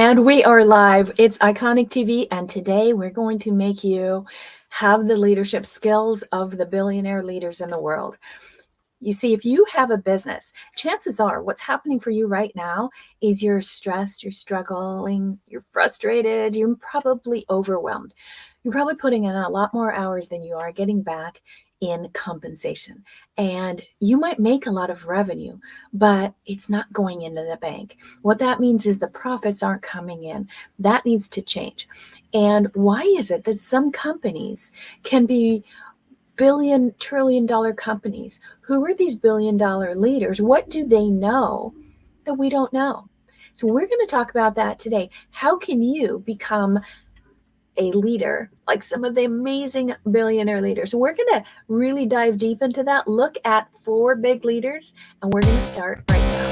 And we are live. It's Iconic TV, and today we're going to make you have the leadership skills of the billionaire leaders in the world. You see, if you have a business, chances are what's happening for you right now is you're stressed, you're struggling, you're frustrated, you're probably overwhelmed. You're probably putting in a lot more hours than you are getting back in compensation. And you might make a lot of revenue, but it's not going into the bank. What that means is the profits aren't coming in. That needs to change. And why is it that some companies can be billion, trillion dollar companies? Who are these billion dollar leaders? What do they know that we don't know? So we're going to talk about that today. How can you become a leader like some of the amazing billionaire leaders? So we're going to really dive deep into that, look at 4 big leaders, and we're going to start right now.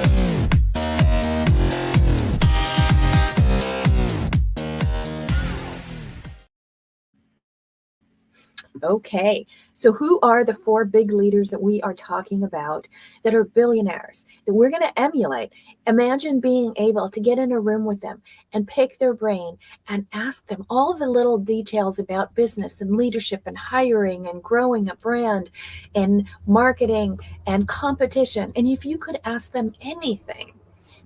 Okay, so who are the 4 big leaders that we are talking about that are billionaires that we're going to emulate? Imagine being able to get in a room with them and pick their brain and ask them all the little details about business and leadership and hiring and growing a brand and marketing and competition. And if you could ask them anything,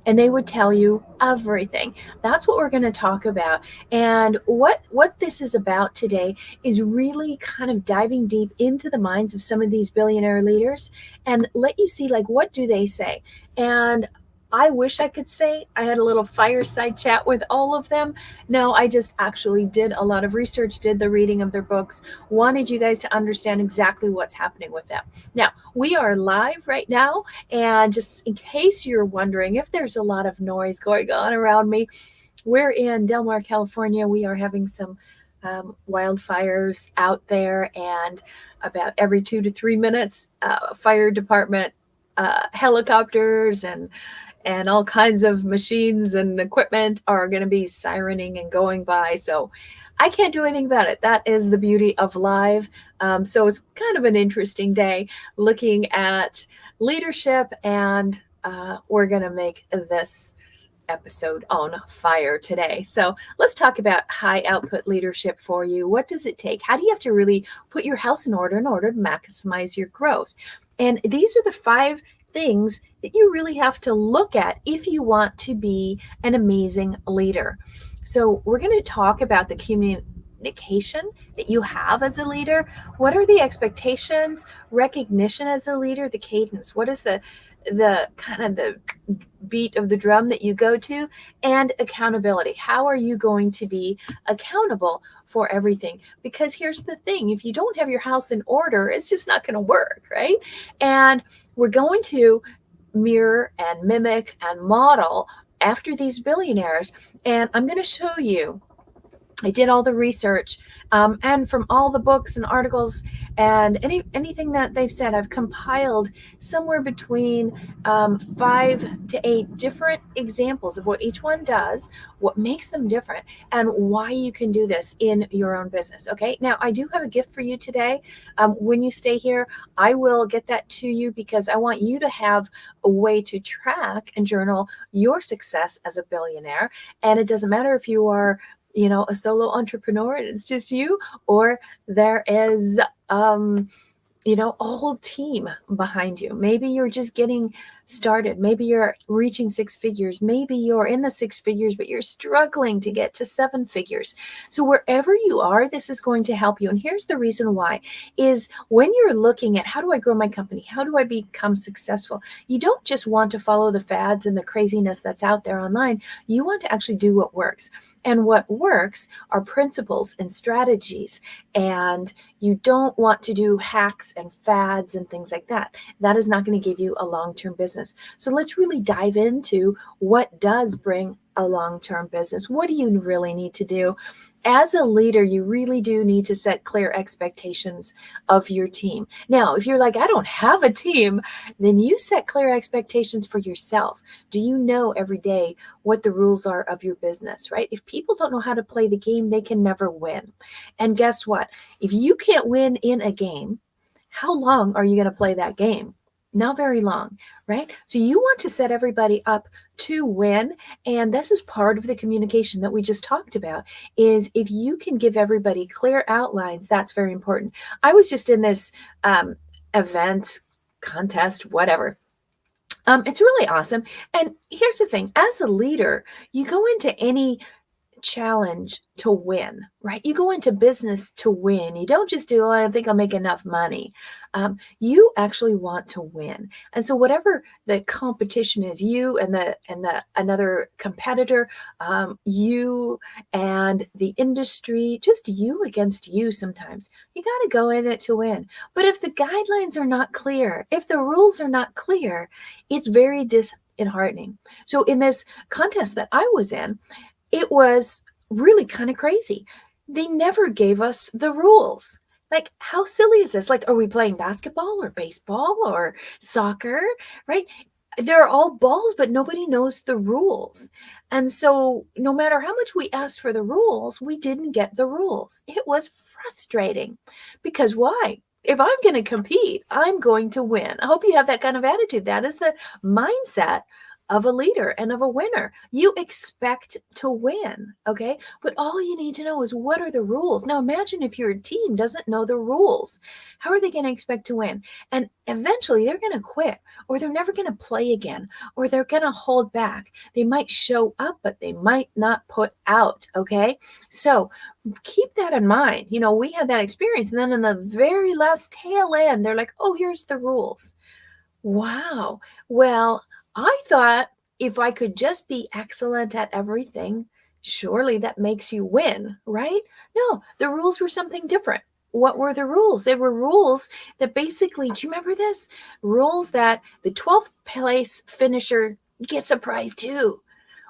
and they would tell you everything. That's what we're going to talk about. And what this is about today is really kind of diving deep into the minds of some of these billionaire leaders and let you see, like, what do they say? And I wish I could say I had a little fireside chat with all of them. No, I just actually did a lot of research, did the reading of their books, wanted you guys to understand exactly what's happening with them. Now, we are live right now, and just in case you're wondering if there's a lot of noise going on around me, we're in Del Mar, California. We are having some wildfires out there, and about every 2 to 3 minutes, fire department helicopters and all kinds of machines and equipment are going to be sirening and going by. So I can't do anything about it. That is the beauty of live. So it's kind of an interesting day looking at leadership, and we're going to make this episode on fire today. So let's talk about high output leadership for you. What does it take? How do you have to really put your house in order to maximize your growth? And these are the 5 things that you really have to look at if you want to be an amazing leader. So we're going to talk about the communication that you have as a leader. What are the expectations, recognition as a leader, the cadence? What is the kind of the beat of the drum that you go to, and accountability? How are you going to be accountable for everything? Because here's the thing, if you don't have your house in order, it's just not going to work, right? And we're going to mirror and mimic and model after these billionaires, and I'm going to show you. I did all the research, and from all the books and articles and anything that they've said, I've compiled somewhere between 5 to 8 different examples of what each one does, what makes them different, and why you can do this in your own business. Okay, now I do have a gift for you today. When you stay here, I will get that to you because I want you to have a way to track and journal your success as a billionaire. And it doesn't matter if you are a solo entrepreneur and it's just you, or there is a whole team behind you. Maybe you're just getting started. Maybe you're reaching 6 figures. Maybe you're in the 6 figures, but you're struggling to get to 7 figures. So wherever you are, this is going to help you. And here's the reason why is when you're looking at how do I grow my company? How do I become successful? You don't just want to follow the fads and the craziness that's out there online. You want to actually do what works. And what works are principles and strategies. And you don't want to do hacks and fads and things like that. That is not going to give you a long-term business. So let's really dive into what does bring a long-term business. What do you really need to do? As a leader, you really do need to set clear expectations of your team. Now, if you're like, I don't have a team, then you set clear expectations for yourself. Do you know every day what the rules are of your business, right? If people don't know how to play the game, they can never win. And guess what? If you can't win in a game, how long are you going to play that game? Not very long, right? So you want to set everybody up to win. And this is part of the communication that we just talked about, is if you can give everybody clear outlines, that's very important. I was just in this event, contest, whatever. It's really awesome. And here's the thing, as a leader, you go into any challenge to win, right? You go into business to win. You don't just do, oh, I think I'll make enough money. You actually want to win. And so whatever the competition is, you and the another competitor, you and the industry, just you against you sometimes. You got to go in it to win. But if the guidelines are not clear, if the rules are not clear, it's very disheartening. So in this contest that I was in, it was really kind of crazy. They never gave us the rules. Like, how silly is this? Like, are we playing basketball or baseball or soccer, right? They're all balls, but nobody knows the rules. And so no matter how much we asked for the rules, we didn't get the rules. It was frustrating because why? If I'm going to compete, I'm going to win. I hope you have that kind of attitude. That is the mindset of a leader and of a winner. You expect to win, okay? But all you need to know is, what are the rules? Now imagine if your team doesn't know the rules. How are they going to expect to win? And eventually they're going to quit, or they're never going to play again, or they're going to hold back. They might show up, but they might not put out, okay? So keep that in mind. You know, we had that experience, and then in the very last tail end, they're like, oh, here's the rules. Wow. Well, I thought if I could just be excellent at everything, surely that makes you win, right? No, the rules were something different. What were the rules? They were rules that basically, do you remember this? Rules that the 12th place finisher gets a prize too.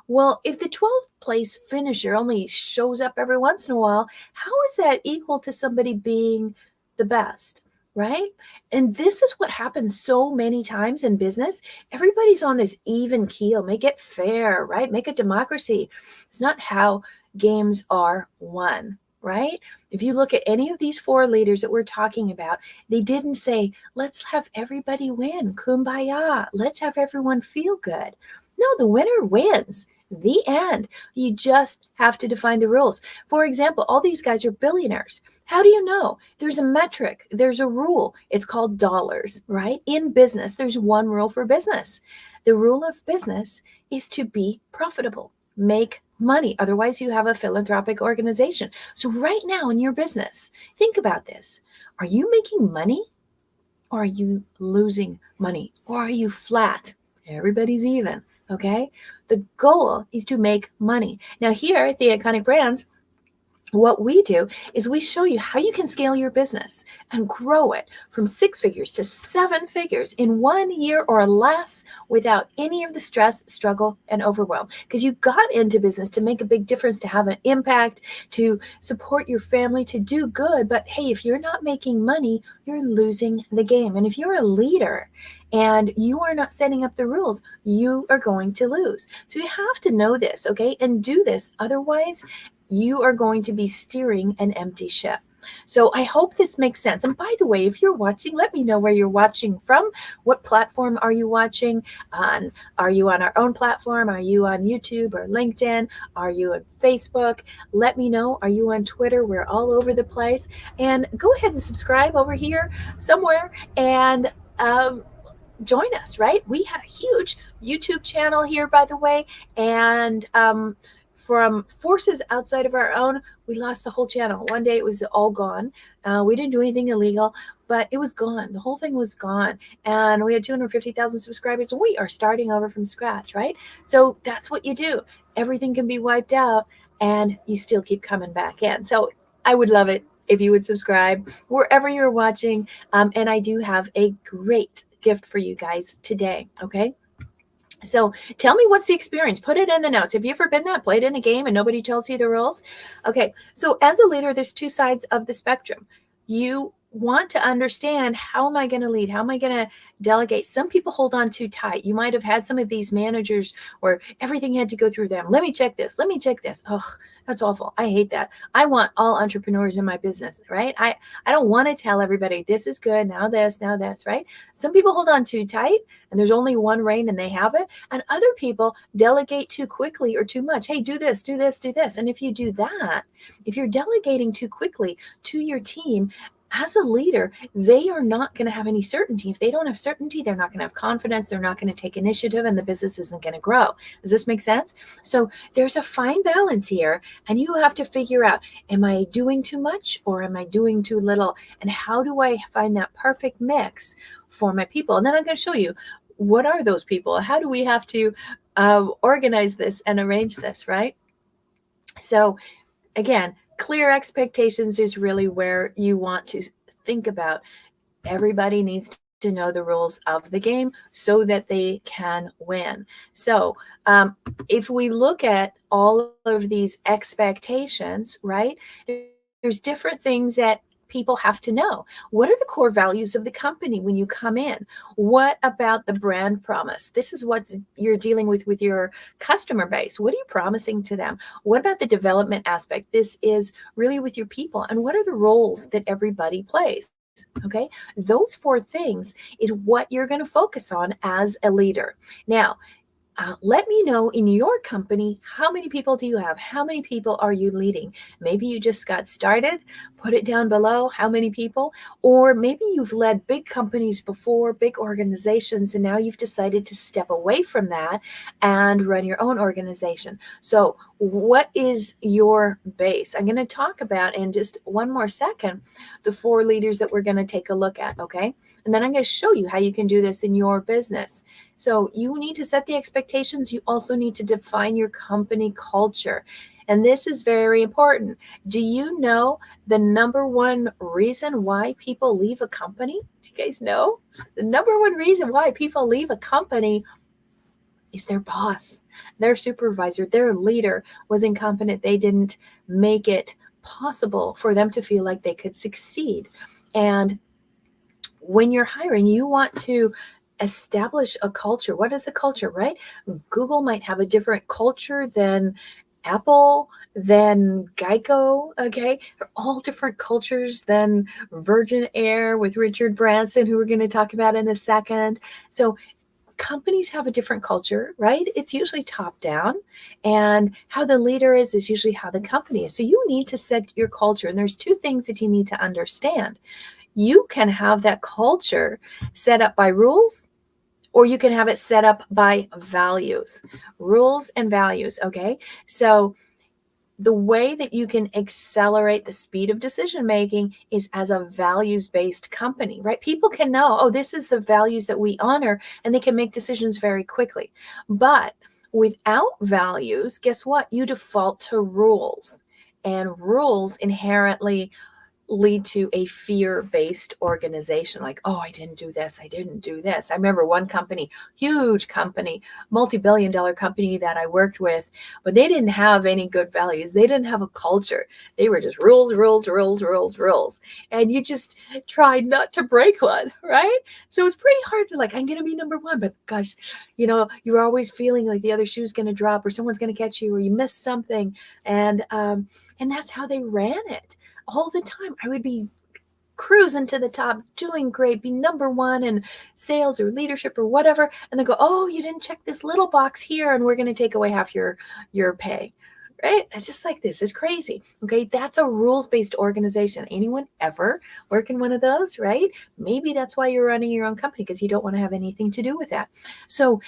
Well, if the 12th place finisher only shows up every once in a while, how is that equal to somebody being the best, right? And this is what happens so many times in business. Everybody's on this even keel. Make it fair, right? Make it democracy. It's not how games are won, right? If you look at any of these four leaders that we're talking about, they didn't say, let's have everybody win. Kumbaya. Let's have everyone feel good. No, the winner wins. The end. You just have to define the rules. For example, all these guys are billionaires. How do you know? There's a metric, there's a rule. It's called dollars, right? In business, there's one rule for business. The rule of business is to be profitable, make money. Otherwise, you have a philanthropic organization. So right now in your business, think about this. Are you making money, or are you losing money, or are you flat? Everybody's even. Okay. The goal is to make money. Now here at the Iconic Brands, what we do is we show you how you can scale your business and grow it from 6 figures to 7 figures in 1 year or less without any of the stress, struggle, and overwhelm. Because you got into business to make a big difference, to have an impact, to support your family, to do good. But hey, if you're not making money, you're losing the game. And if you're a leader and you are not setting up the rules, you are going to lose. So you have to know this, okay, and do this. Otherwise, you are going to be steering an empty ship. So I hope this makes sense. And by the way, if you're watching, let me know where you're watching from. What platform are you watching on? Are you on our own platform? Are you on YouTube or LinkedIn? Are you on Facebook? Let me know. Are you on Twitter? We're all over the place. And go ahead and subscribe over here somewhere and join us, right? We have a huge YouTube channel here, by the way. And from forces outside of our own, we lost the whole channel. One day it was all gone. We didn't do anything illegal, but it was gone. The whole thing was gone. And we had 250,000 subscribers. We are starting over from scratch, right? So that's what you do. Everything can be wiped out and you still keep coming back in. So I would love it if you would subscribe wherever you're watching. And I do have a great gift for you guys today, okay? So tell me, what's the experience? Put it in the notes. Have you ever been that, played in a game and nobody tells you the rules? Okay, so as a leader, there's two sides of the spectrum. You want to understand, how am I going to lead? How am I going to delegate? Some people hold on too tight. You might have had some of these managers where everything had to go through them. Let me check this. Let me check this. Oh, that's awful. I hate that. I want all entrepreneurs in my business, right? I don't want to tell everybody this is good, now this, right? Some people hold on too tight and there's only one rein and they have it. And other people delegate too quickly or too much. Hey, do this, do this, do this. And if you do that, if you're delegating too quickly to your team, as a leader, they are not going to have any certainty. If they don't have certainty, they're not going to have confidence. They're not going to take initiative and the business isn't going to grow. Does this make sense? So there's a fine balance here and you have to figure out, am I doing too much or am I doing too little? And how do I find that perfect mix for my people? And then I'm going to show you, what are those people? How do we have to organize this and arrange this, right? So again, clear expectations is really where you want to think about. Everybody needs to know the rules of the game so that they can win. So if we look at all of these expectations, right, there's different things that people have to know. What are the core values of the company when you come in? What about the brand promise? This is what you're dealing with your customer base. What are you promising to them? What about the development aspect? This is really with your people. And what are the roles that everybody plays? Okay, those four things is what you're going to focus on as a leader. Now, let me know in your company, how many people do you have? How many people are you leading? Maybe you just got started. Put it down below, how many people? Or maybe you've led big companies before, big organizations, and now you've decided to step away from that and run your own organization. So what is your base? I'm going to talk about in just one more second the four leaders that we're going to take a look at, okay? And then I'm going to show you how you can do this in your business. So you need to set the expectations. You also need to define your company culture. And this is very important. Do you know the number one reason why people leave a company? Do you guys know? The number one reason why people leave a company is their boss, their supervisor, their leader was incompetent. They didn't make it possible for them to feel like they could succeed. And when you're hiring, you want to establish a culture. What is the culture, right? Google might have a different culture than Apple, than Geico, okay? They're all different cultures than Virgin Air with Richard Branson, who we're going to talk about in a second. So companies have a different culture, right? It's usually top down, and how the leader is usually how the company is. So you need to set your culture, and there's two things that you need to understand. You can have that culture set up by rules, or you can have it set up by values. Rules and values, okay? So the way that you can accelerate the speed of decision making is as a values-based company, right? People can know, oh, this is the values that we honor, and they can make decisions very quickly. But without values, guess what? You default to rules, and rules inherently lead to a fear-based organization. Like, oh, I didn't do this. I didn't do this. I remember one company, huge company, multi-billion-dollar company that I worked with, but they didn't have any good values. They didn't have a culture. They were just rules, rules, rules, rules, rules. And you just tried not to break one, right? So it's pretty hard to like, I'm going to be number one, but gosh, you're always feeling like the other shoe's going to drop or someone's going to catch you or you missed something. And that's how they ran it. All the time. I would be cruising to the top, doing great, be number one in sales or leadership or whatever. And they go, oh, you didn't check this little box here, and we're going to take away half your pay. Right? It's just like, this is crazy. Okay. That's a rules-based organization. Anyone ever work in one of those, right? Maybe that's why you're running your own company, because you don't want to have anything to do with that. So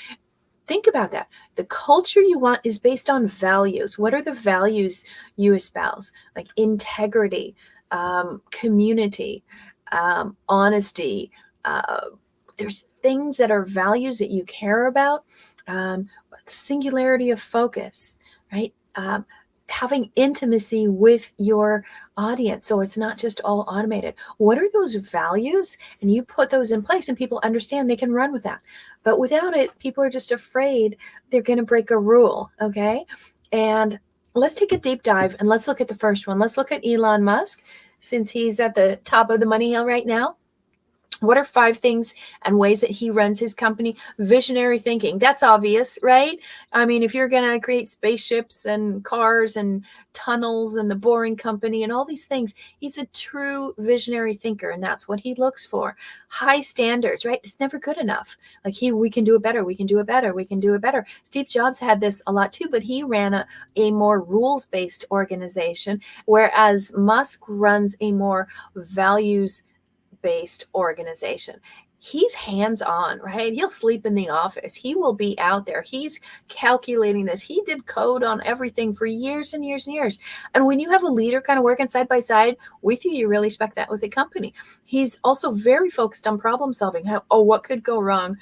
think about that. The culture you want is based on values. What are the values you espouse? Like integrity, community, honesty. There's things that are values that you care about. Singularity of focus, right? Having intimacy with your audience. So it's not just all automated. What are those values? And you put those in place and people understand they can run with that. But without it, people are just afraid they're going to break a rule. Okay. And let's take a deep dive and let's look at the first one. Let's look at Elon Musk. since he's at the top of the money hill right now? What are 5 things and ways that he runs his company? Visionary thinking. That's obvious, right? I mean, if you're going to create spaceships and cars and tunnels and the Boring Company and all these things, he's a true visionary thinker, and that's what he looks for. High standards, right? It's never good enough. Like we can do it better. We can do it better. We can do it better. Steve Jobs had this a lot too, but he ran a more rules-based organization, whereas Musk runs a more values-based organization. He's hands-on, right? He'll sleep in the office. He will be out there. He's calculating this. He did code on everything for years and years and years. And when you have a leader kind of working side by side with you, you really expect that with a company. He's also very focused on problem solving. What could go wrong?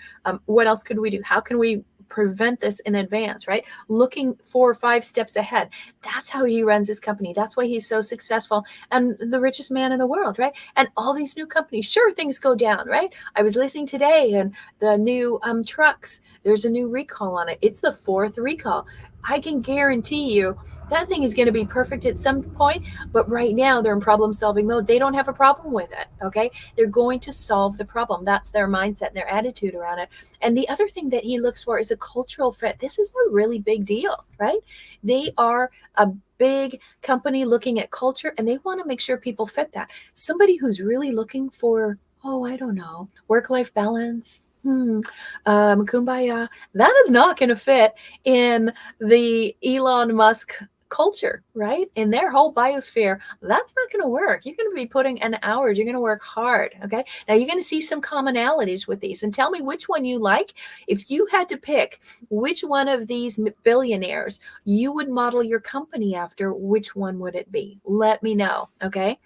What else could we do? How can we prevent this in advance, right? Looking 4 or 5 steps ahead. That's how he runs his company. That's why he's so successful and the richest man in the world, right? And all these new companies, sure, things go down, right? I was listening today, and the new trucks, there's a new recall on it. It's the 4th recall. I can guarantee you that thing is going to be perfect at some point, but right now they're in problem solving mode. They don't have a problem with it, okay? They're going to solve the problem. That's their mindset and their attitude around it. And the other thing that he looks for is a cultural fit. This is a really big deal, right? They are a big company looking at culture, and they want to make sure people fit that. Somebody who's really looking for, I don't know, work-life balance, kumbaya, that is not going to fit in the Elon Musk culture, right? In their whole biosphere, that's not going to work. You're going to be putting in hours. You're going to work hard, okay? Now, you're going to see some commonalities with these, and tell me which one you like. If you had to pick which one of these billionaires you would model your company after, which one would it be? Let me know, okay?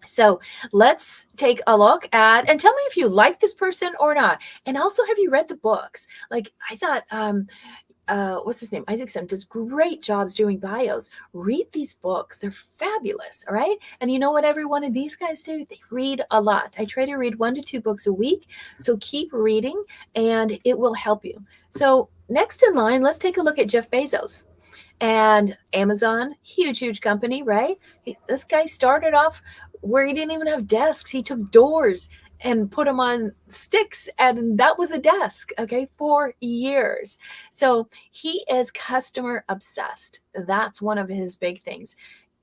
So let's take a look at, and tell me if you like this person or not. And also, have you read the books? Like, I thought, what's his name? Isaacson does great jobs doing bios. Read these books. They're fabulous. All right. And you know what every one of these guys do? They read a lot. I try to read 1 to 2 books a week. So keep reading and it will help you. So next in line, let's take a look at Jeff Bezos. And Amazon, huge company, right? This guy started off where he didn't even have desks. He took doors and put them on sticks, and that was a desk, okay, for years. So he is customer obsessed. That's one of his big things.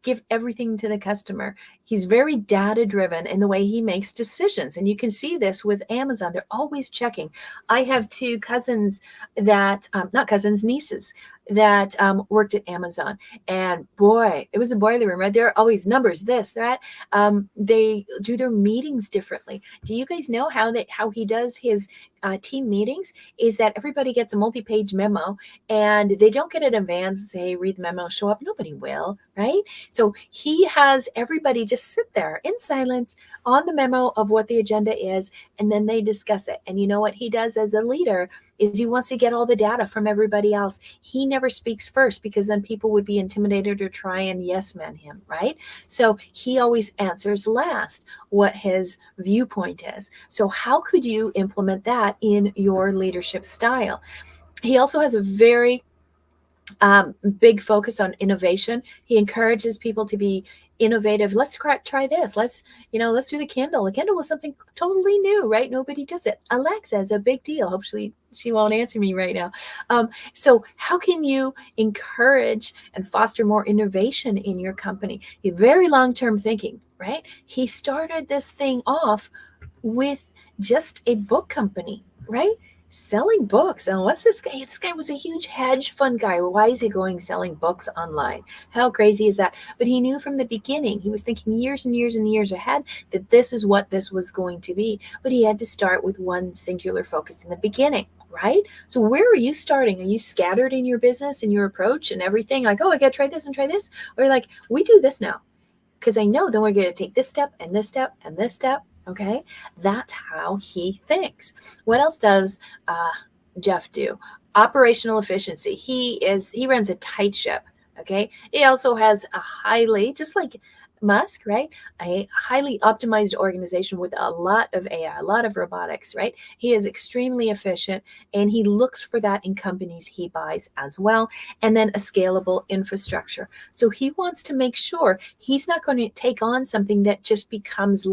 Give everything to the customer. He's very data driven in the way he makes decisions. And you can see this with Amazon. They're always checking. I have 2 cousins that, not cousins, nieces that worked at Amazon. And boy, it was a boiler room, right? There are always numbers, this, that. They do their meetings differently. Do you guys know how he does his team meetings? Is that everybody gets a multi-page memo, and they don't get it in advance, say, read the memo, show up. Nobody will, right? So he has everybody just sit there in silence on the memo of what the agenda is, and then they discuss it. And you know what he does as a leader is he wants to get all the data from everybody else. He never speaks first, because then people would be intimidated or try and yes man him, right? So he always answers last what his viewpoint is. So how could you implement that in your leadership style? He also has a very big focus on innovation. He encourages people to be innovative. Let's try this. Let's do the Kindle. The Kindle was something totally new, right? Nobody does it. Alexa is a big deal. Hopefully she won't answer me right now. So how can you encourage and foster more innovation in your company? Very long-term thinking, right? He started this thing off with just a book company, right? Selling books. And what's this guy? This guy was a huge hedge fund guy. Why is he going selling books online? How crazy is that? But he knew from the beginning, he was thinking years and years and years ahead, that this is what this was going to be. But he had to start with one singular focus in the beginning, right? So where are you starting? Are you scattered in your business and your approach and everything? Like, I got to try this and try this. Or you're like, we do this now, because I know then we're going to take this step and this step and this step. Okay, that's how he thinks. What else does Jeff do? Operational efficiency. He runs a tight ship. Okay, he also has a highly, just like Musk, right? A highly optimized organization with a lot of AI, a lot of robotics, right? He is extremely efficient, and he looks for that in companies he buys as well. And then a scalable infrastructure. So he wants to make sure he's not going to take on something that just becomes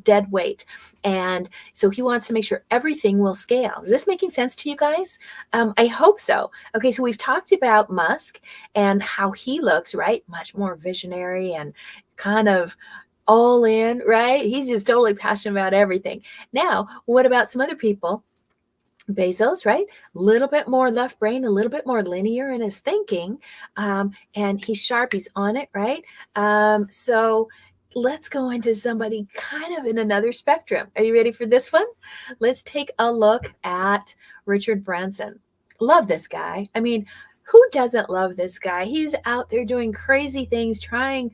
dead weight. And so he wants to make sure everything will scale. Is this making sense to you guys? I hope so. Okay, so we've talked about Musk and how he looks, right? Much more visionary and kind of all in, right? He's just totally passionate about everything. Now, what about some other people? Bezos, right? A little bit more left brain, a little bit more linear in his thinking. And he's sharp, he's on it, right? So let's go into somebody kind of in another spectrum. Are you ready for this one? Let's take a look at Richard Branson. Love this guy. I mean, who doesn't love this guy? He's out there doing crazy things, trying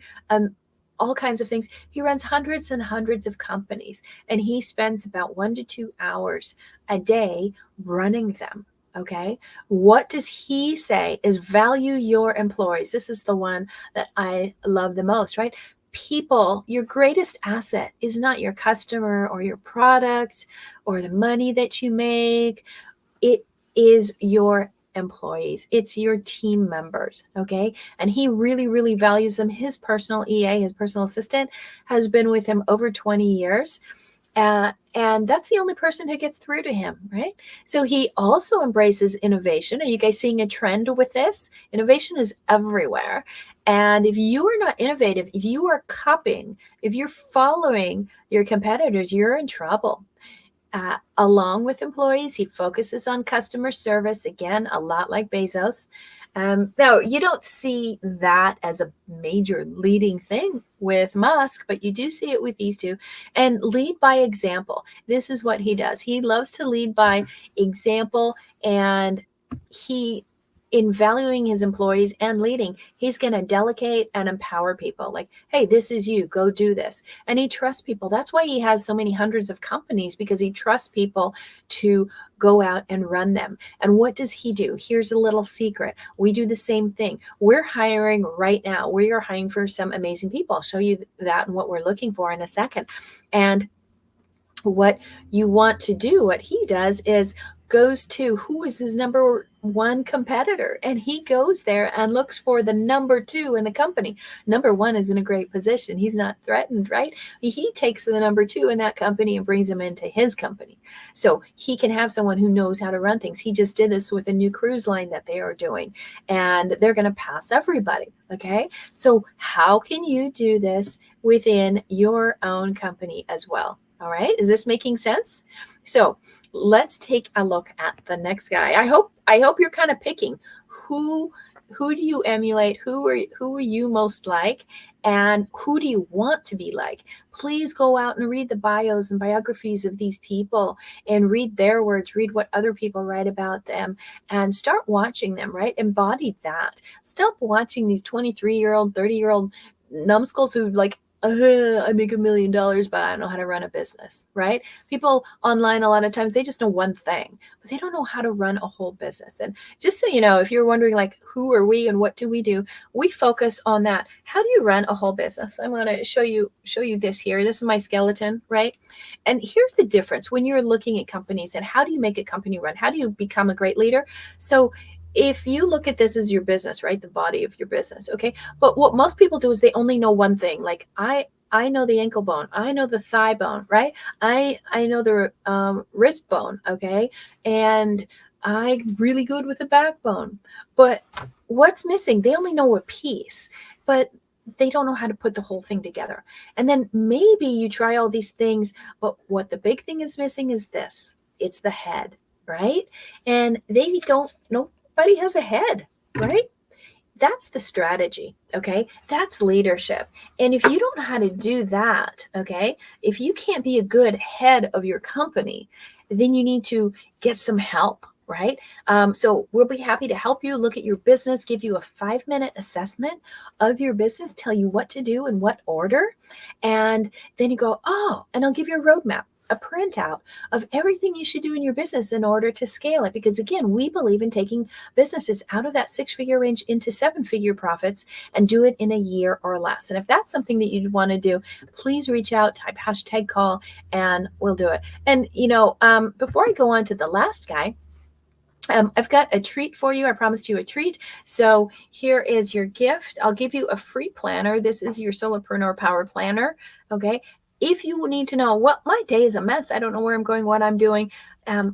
all kinds of things. He runs hundreds and hundreds of companies, and he spends about 1 to 2 hours a day running them. Okay. What does he say is value your employees? This is the one that I love the most, right? People, your greatest asset is not your customer or your product or the money that you make. It is your employees. It's your team members. Okay. And he really, really values them. His personal EA, his personal assistant, has been with him over 20 years. And that's the only person who gets through to him, right? So he also embraces innovation. Are you guys seeing a trend with this? Innovation is everywhere. And if you are not innovative, if you are copying, if you're following your competitors, you're in trouble. Along with employees, he focuses on customer service, again, a lot like Bezos. Now, you don't see that as a major leading thing with Musk, but you do see it with these two. And lead by example. This is what he does. He loves to lead by example, and in valuing his employees and leading, he's going to delegate and empower people. Like, hey, this is you, go do this. And he trusts people. That's why he has so many hundreds of companies, because he trusts people to go out and run them. And what does he do? Here's a little secret. We do the same thing. We're hiring right now. We are hiring for some amazing people. I'll show you that and what we're looking for in a second. And what you want to do, what he does is goes to who is his number one competitor, and he goes there and looks for the number two in the company. Number one is in a great position. He's not threatened, right? He takes the number two in that company and brings him into his company. So he can have someone who knows how to run things. He just did this with a new cruise line that they are doing, and they're going to pass everybody. Okay. So how can you do this within your own company as well? All right. Is this making sense? So let's take a look at the next guy. I hope you're kind of picking who do you emulate? Who are you most like? And who do you want to be like? Please go out and read the bios and biographies of these people and read their words, read what other people write about them, and start watching them, right? Embody that. Stop watching these 23-year-old, 30-year-old numbskulls who like, I make $1 million, but I don't know how to run a business, right? People online, a lot of times, they just know one thing, but they don't know how to run a whole business. And just so you know, if you're wondering like, who are we and what do, we focus on that. How do you run a whole business? I'm going to show you this here. This is my skeleton, right? And here's the difference when you're looking at companies and how do you make a company run? How do you become a great leader? So if you look at this as your business, right, the body of your business, okay? But what most people do is they only know one thing. Like I know the ankle bone, I know the thigh bone, right? I know the wrist bone, okay? And I'm really good with the backbone. But what's missing? They only know a piece, but they don't know how to put the whole thing together. And then maybe you try all these things, but what the big thing is missing is this. It's the head, right? And they don't know. Nobody has a head, right? That's the strategy, okay? That's leadership. And if you don't know how to do that, okay, if you can't be a good head of your company, then you need to get some help, right? So we'll be happy to help you look at your business, give you a 5-minute assessment of your business, tell you what to do in what order. And then you go, oh, and I'll give you a roadmap. a printout of everything you should do in your business in order to scale it. Because again, we believe in taking businesses out of that 6-figure range into 7-figure profits and do it in a year or less. And if that's something that you'd want to do, please reach out, type #call, and we'll do it. And, before I go on to the last guy, I've got a treat for you. I promised you a treat. So here is your gift. I'll give you a free planner. This is your Solopreneur Power Planner. Okay. If you need to know, well, my day is a mess, I don't know where I'm going, what I'm doing, I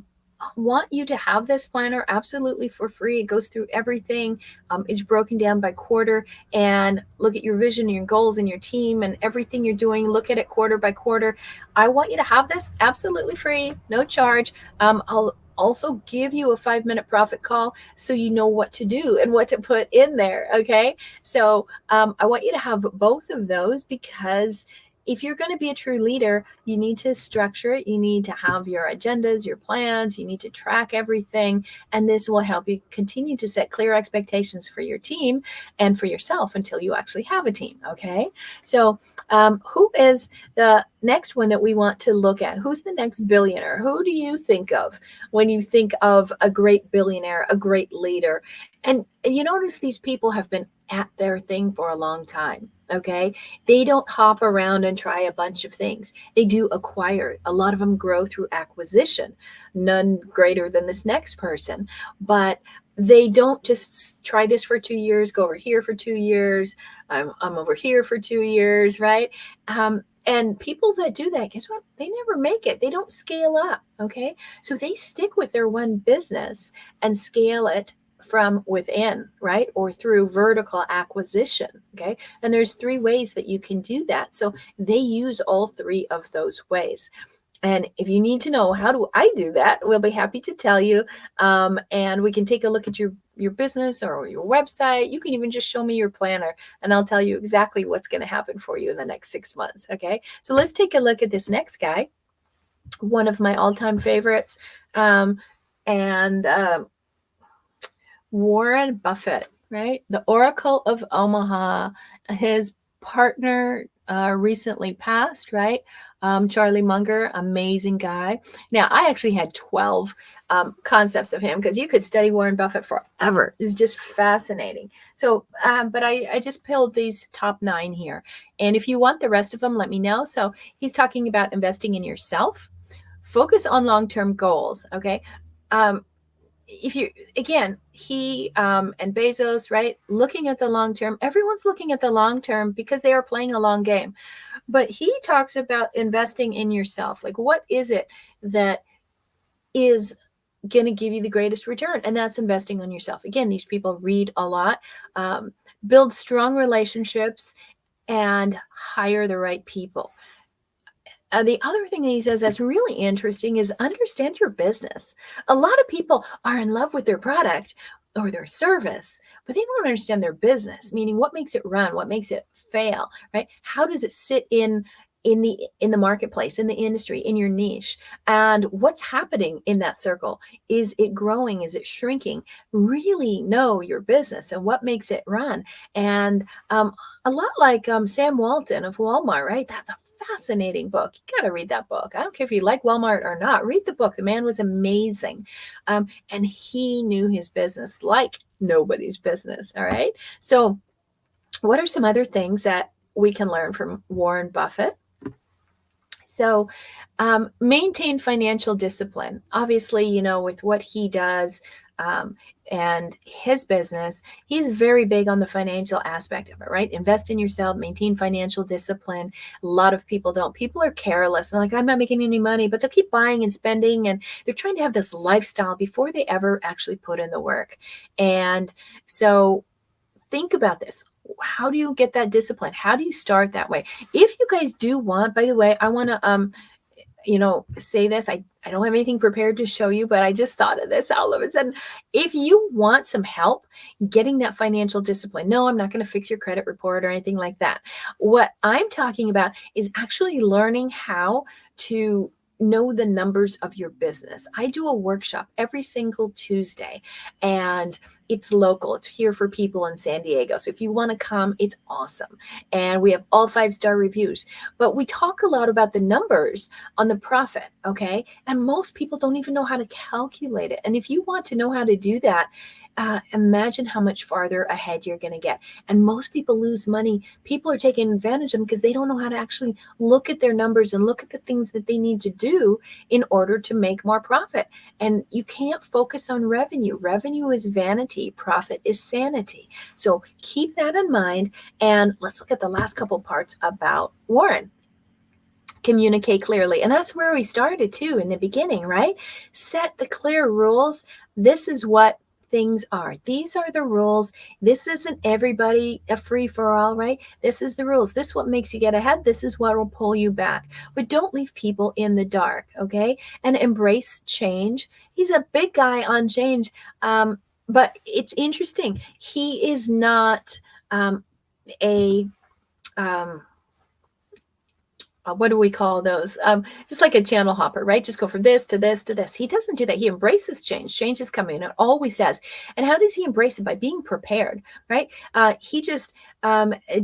want you to have this planner absolutely for free. It goes through everything. It's broken down by quarter, and look at your vision, your goals, and your team, and everything you're doing. Look at it quarter by quarter. I want you to have this absolutely free, no charge. I'll also give you a 5-minute profit call so you know what to do and what to put in there. Okay. So I want you to have both of those, because if you're going to be a true leader, you need to structure it. You need to have your agendas, your plans. You need to track everything. And this will help you continue to set clear expectations for your team and for yourself until you actually have a team. Okay. So who is the next one that we want to look at? Who's the next billionaire? Who do you think of when you think of a great billionaire, a great leader? And you notice these people have been at their thing for a long time. Okay. They don't hop around and try a bunch of things. They do acquire. A lot of them grow through acquisition, none greater than this next person. But they don't just try this for 2 years, go over here for 2 years. I'm over here for 2 years. Right. And people that do that, guess what? They never make it. They don't scale up. Okay. So they stick with their one business and scale it from within, right? Or through vertical acquisition. Okay. And there's 3 ways that you can do that. So they use all 3 of those ways. And if you need to know how do I do that, we'll be happy to tell you. And we can take a look at your business or your website. You can even just show me your planner and I'll tell you exactly what's going to happen for you in the next 6 months. Okay. So let's take a look at this next guy, one of my all-time favorites. Warren Buffett, right? The Oracle of Omaha. His partner recently passed, right? Charlie Munger, amazing guy. Now, I actually had 12 concepts of him, because you could study Warren Buffett forever. It's just fascinating. So, but I just pulled these top 9 here. And if you want the rest of them, let me know. So he's talking about investing in yourself, focus on long-term goals, okay? If you, again, he and Bezos, right? Looking at the long term, everyone's looking at the long term because they are playing a long game. But he talks about investing in yourself. Like, what is it that is going to give you the greatest return? And that's investing on yourself. Again, these people read a lot, build strong relationships, and hire the right people. The other thing that he says that's really interesting is understand your business. A lot of people are in love with their product or their service, but they don't understand their business, meaning what makes it run, what makes it fail, right? How does it sit in the marketplace, in the industry, in your niche, and what's happening in that circle? Is it growing? Is it shrinking? Really know your business and what makes it run. And a lot like Sam Walton of Walmart, right? That's a fascinating book. You got to read that book. I don't care if you like Walmart or not. Read the book. The man was amazing. And he knew his business like nobody's business. All right. So what are some other things that we can learn from Warren Buffett? So maintain financial discipline. Obviously, with what he does and his business, he's very big on the financial aspect of it, right? Invest in yourself, maintain financial discipline. A lot of people don't. People are careless. They're like, I'm not making any money, but they'll keep buying and spending. And they're trying to have this lifestyle before they ever actually put in the work. And so think about this. How do you get that discipline? How do you start that way? If you guys do want, by the way, I want to say this. I don't have anything prepared to show you, but I just thought of this all of a sudden. If you want some help getting that financial discipline, no, I'm not going to fix your credit report or anything like that. What I'm talking about is actually learning how to know the numbers of your business. I do a workshop every single Tuesday, and it's local. It's here for people in San Diego. So if you want to come, it's awesome. And we have all 5-star reviews. But we talk a lot about the numbers on the profit, okay? And most people don't even know how to calculate it. And if you want to know how to do that, imagine how much farther ahead you're going to get. And most people lose money. People are taking advantage of them because they don't know how to actually look at their numbers and look at the things that they need to do in order to make more profit. And you can't focus on revenue. Revenue is vanity. Profit is sanity. So keep that in mind. And let's look at the last couple parts about Warren. Communicate clearly. And that's where we started too in the beginning, right? Set the clear rules. This is what things are. These are the rules. This isn't everybody a free for all, right? This is the rules. This is what makes you get ahead. This is what will pull you back. But don't leave people in the dark, okay? And embrace change. He's a big guy on change. But it's interesting. He is not a what do we call those? Just like a channel hopper, right? Just go from this to this to this. He doesn't do that. He embraces change. Change is coming. It always does. And how does he embrace it? By being prepared, right? He just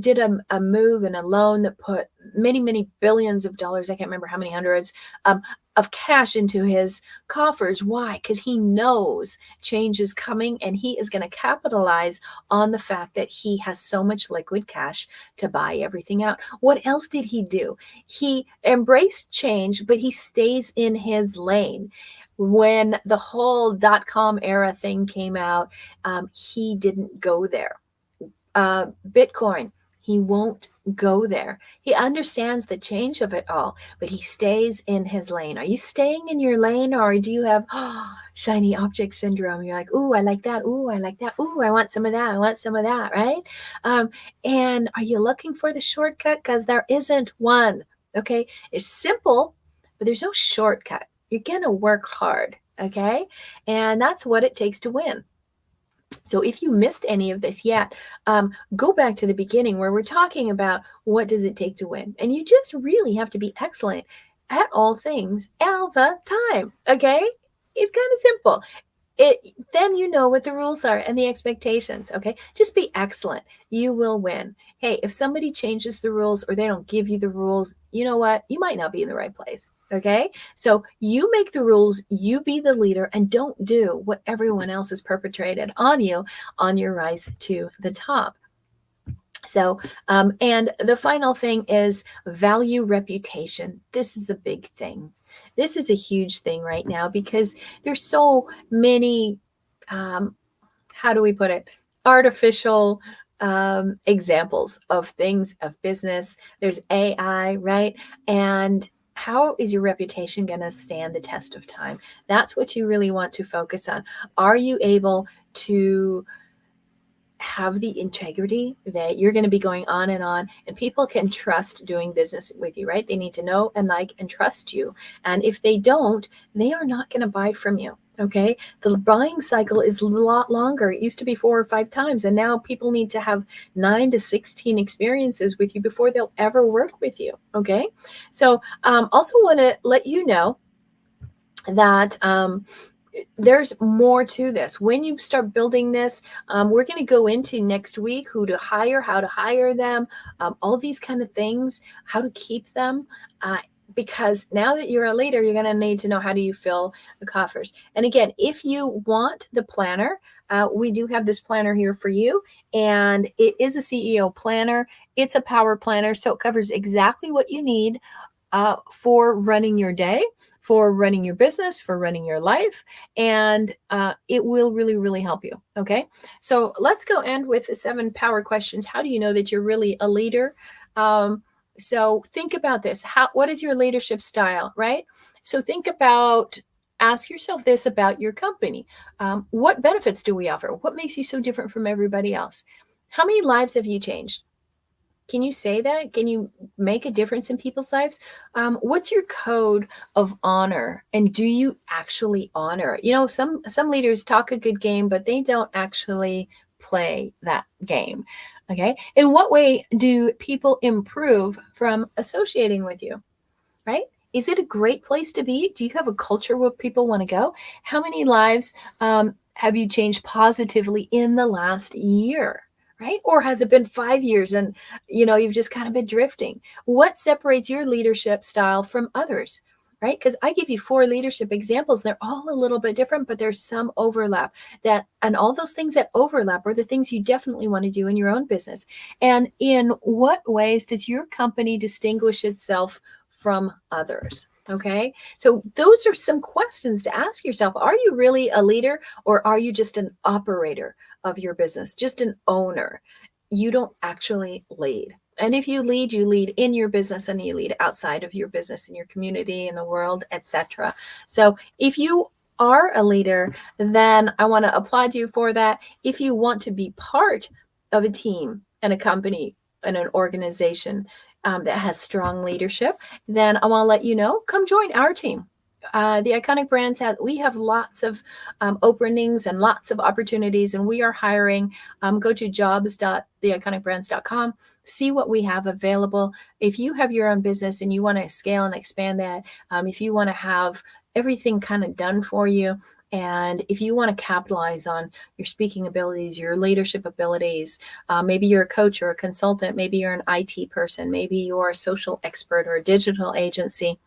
did a move and a loan that put many, many billions of dollars, I can't remember how many hundreds, of cash into his coffers. Why? Because he knows change is coming and he is going to capitalize on the fact that he has so much liquid cash to buy everything out. What else did he do? He embraced change, but he stays in his lane. When the whole .com era thing came out, he didn't go there. Bitcoin, he won't go there. He understands the change of it all, but he stays in his lane. Are you staying in your lane, or do you have shiny object syndrome? You're like, ooh, I like that. Ooh, I like that. Ooh, I want some of that. I want some of that, right? And are you looking for the shortcut? Because there isn't one, okay? It's simple, but there's no shortcut. You're going to work hard, okay? And that's what it takes to win. So if you missed any of this yet, go back to the beginning where we're talking about what does it take to win. And you just really have to be excellent at all things all the time, okay? It's kind of simple. Then you know what the rules are and the expectations, okay? Just be excellent. You will win. Hey, if somebody changes the rules or they don't give you the rules, you know what? You might not be in the right place, okay? So you make the rules, you be the leader, and don't do what everyone else has perpetrated on you on your rise to the top. So, and the final thing is value reputation. This is a big thing. This is a huge thing right now because there's so many, how do we put it? Artificial examples of things, of business. There's AI, right? And how is your reputation going to stand the test of time? That's what you really want to focus on. Are you able to have the integrity that you're going to be going on and people can trust doing business with you, right? They need to know and like and trust you. And if they don't, they are not going to buy from you. Okay. The buying cycle is a lot longer. It used to be 4 or 5 times. And now people need to have 9 to 16 experiences with you before they'll ever work with you. Okay. So also want to let you know that there's more to this. When you start building this, we're going to go into next week who to hire, how to hire them, all these kind of things, how to keep them. Because now that you're a leader, you're going to need to know how do you fill the coffers. And again, if you want the planner, we do have this planner here for you. And it is a CEO planner. It's a power planner. So it covers exactly what you need for running your day, for running your business, for running your life, and it will really, really help you. Okay, so let's go end with the 7 power questions. How do you know that you're really a leader? So think about this. What is your leadership style, right? So think about, ask yourself this about your company. What benefits do we offer? What makes you so different from everybody else? How many lives have you changed? Can you say that? Can you make a difference in people's lives? What's your code of honor? And do you actually honor? You know, some leaders talk a good game, but they don't actually play that game. Okay. In what way do people improve from associating with you? Right? Is it a great place to be? Do you have a culture where people want to go? How many lives have you changed positively in the last year? Right? Or has it been 5 years and you've just kind of been drifting? What separates your leadership style from others? Right? Because I give you 4 leadership examples. They're all a little bit different, but there's some overlap and all those things that overlap are the things you definitely want to do in your own business. And in what ways does your company distinguish itself from others? Okay. So those are some questions to ask yourself. Are you really a leader, or are you just an operator of your business, just an owner? You don't actually lead. And if you lead in your business, and you lead outside of your business, in your community, in the world, etc. So if you are a leader, then I want to applaud you for that. If you want to be part of a team and a company and an organization that has strong leadership, then I want to let you know, come join our team. The Iconic Brands we have lots of openings and lots of opportunities, and we are hiring. Go to jobs.theiconicbrands.com, see what we have available. If you have your own business and you want to scale and expand that, if you want to have everything kind of done for you, and if you want to capitalize on your speaking abilities, your leadership abilities, maybe you're a coach or a consultant, maybe you're an IT person, maybe you're a social expert or a digital agency.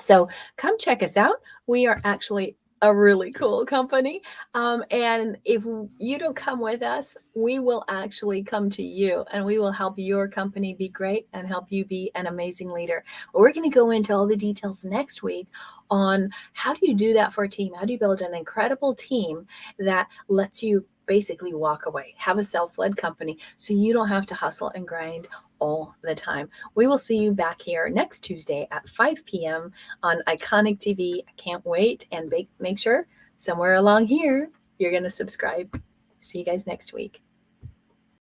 So come check us out. We are actually a really cool company. And if you don't come with us, we will actually come to you, and we will help your company be great and help you be an amazing leader. But we're going to go into all the details next week on how do you do that for a team? How do you build an incredible team that lets you basically walk away, have a self-led company, so you don't have to hustle and grind all the time. We will see you back here next Tuesday at 5 p.m. on Iconic TV. I can't wait, and make sure somewhere along here you're going to subscribe. See you guys next week.